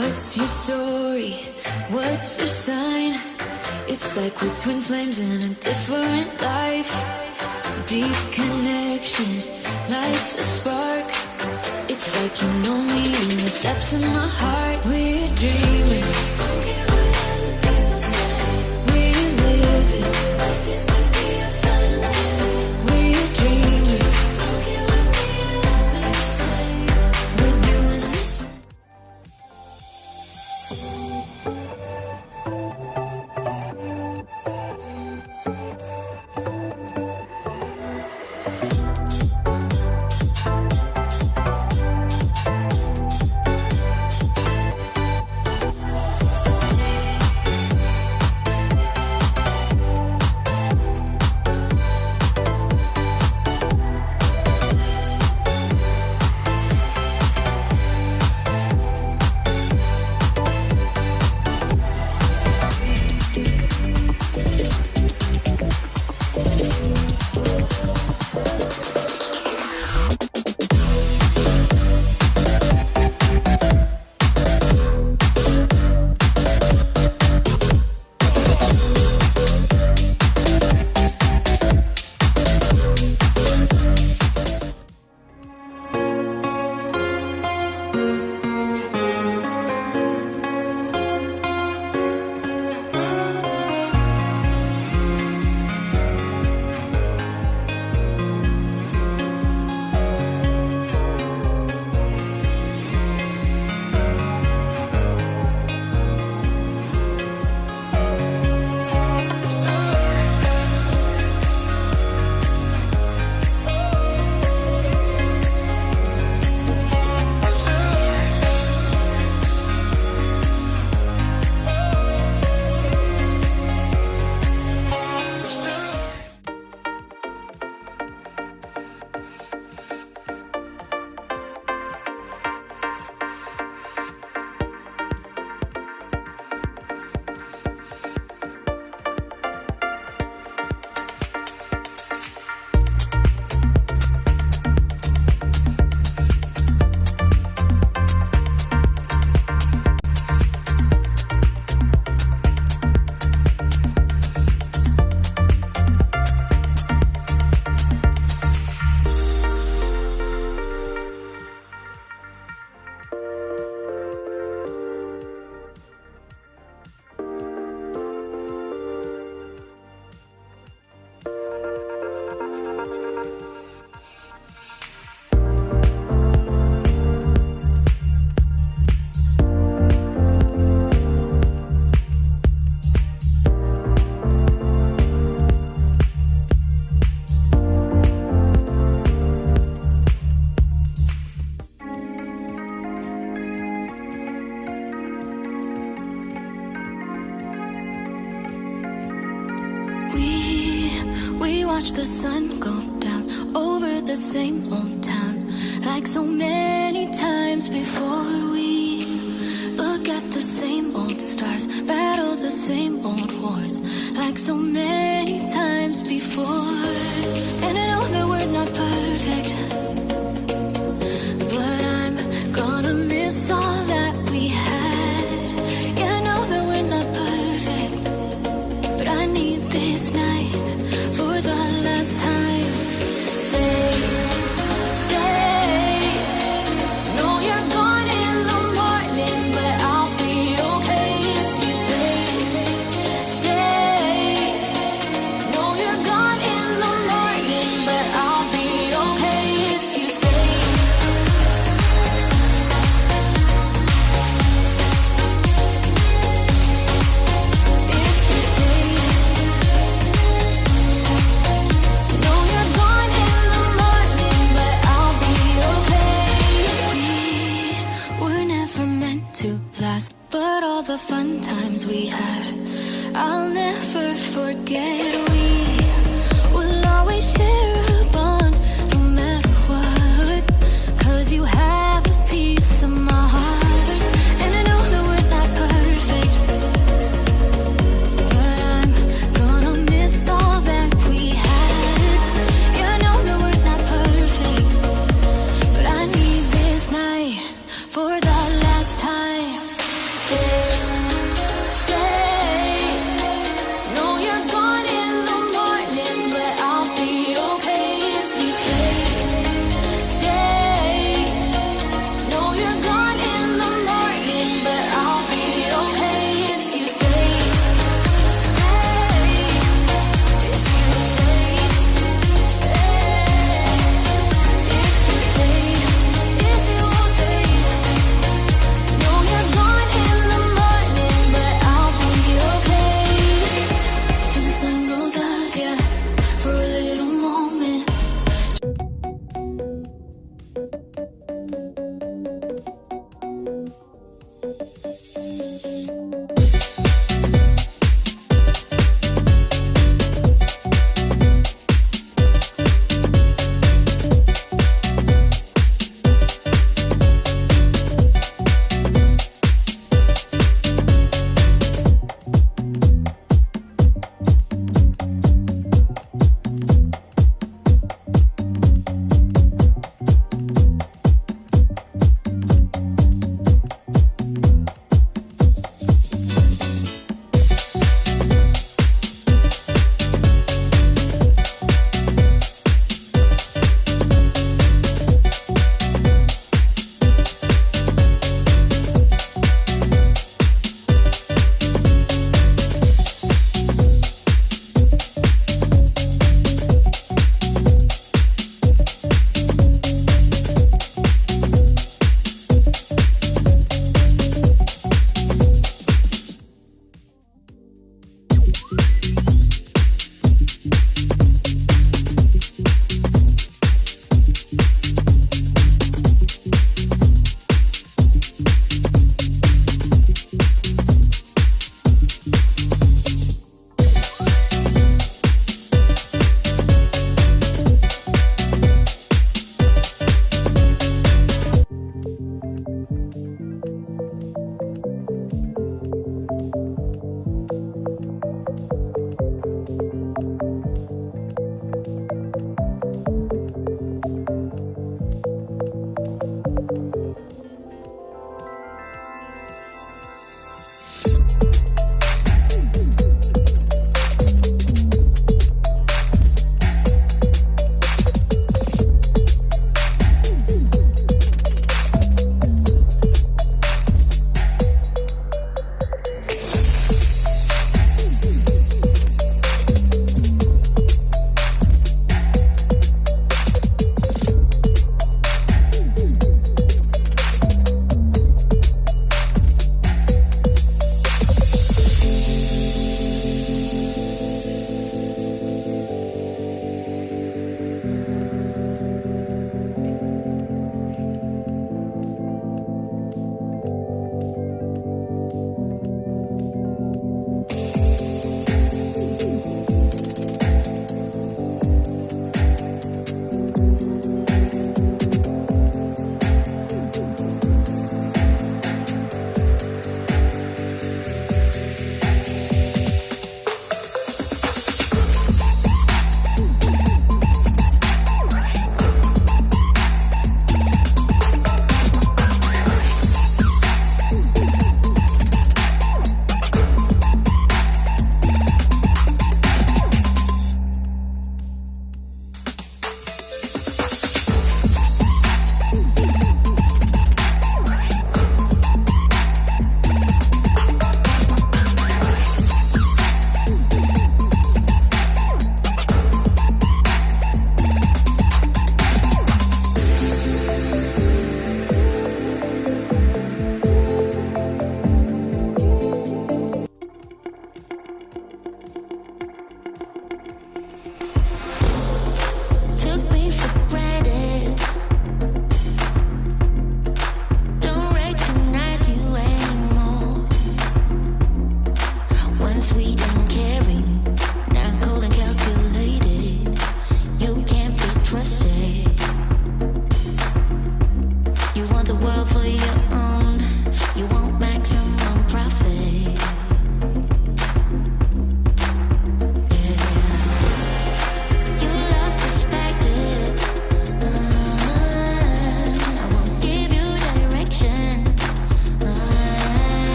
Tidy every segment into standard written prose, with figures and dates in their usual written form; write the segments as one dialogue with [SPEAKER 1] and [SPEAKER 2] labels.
[SPEAKER 1] What's your story? What's your sign? It's like we're twin flames in a different life. Deep connection lights a spark. It's like you know me in the depths of my heart. We're dreamers. Don't care what other people say. We live it like this could be a final day. We're dreamers. Don't care what the others say. We're doing this. We watch the sun go down over the same old town, like so many times before. We look at the same old stars, battle the same old wars, like so many times before. And I know that we're not perfect, but I'm gonna miss all that we had. Yeah, I know that we're not perfect, but I need this night for the last time. Stay, stay. Know you're gone in the morning, but I'll be okay if you stay, stay. Know you're gone in the morning, but I'll be okay if you stay. If you stay. Know you're gone in the morning, but I'll be okay. We were never meant to last, but all the fun times we had, I'll never forget. We will always share a bond, no matter what, 'cause you have a piece of my heart. And I know that we're not perfect, but I'm gonna miss all that we had. Yeah, I know that we're not perfect, but I need this night for the last time.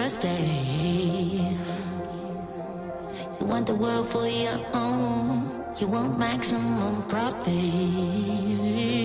[SPEAKER 2] stay. You want the world for your own. You want maximum profit.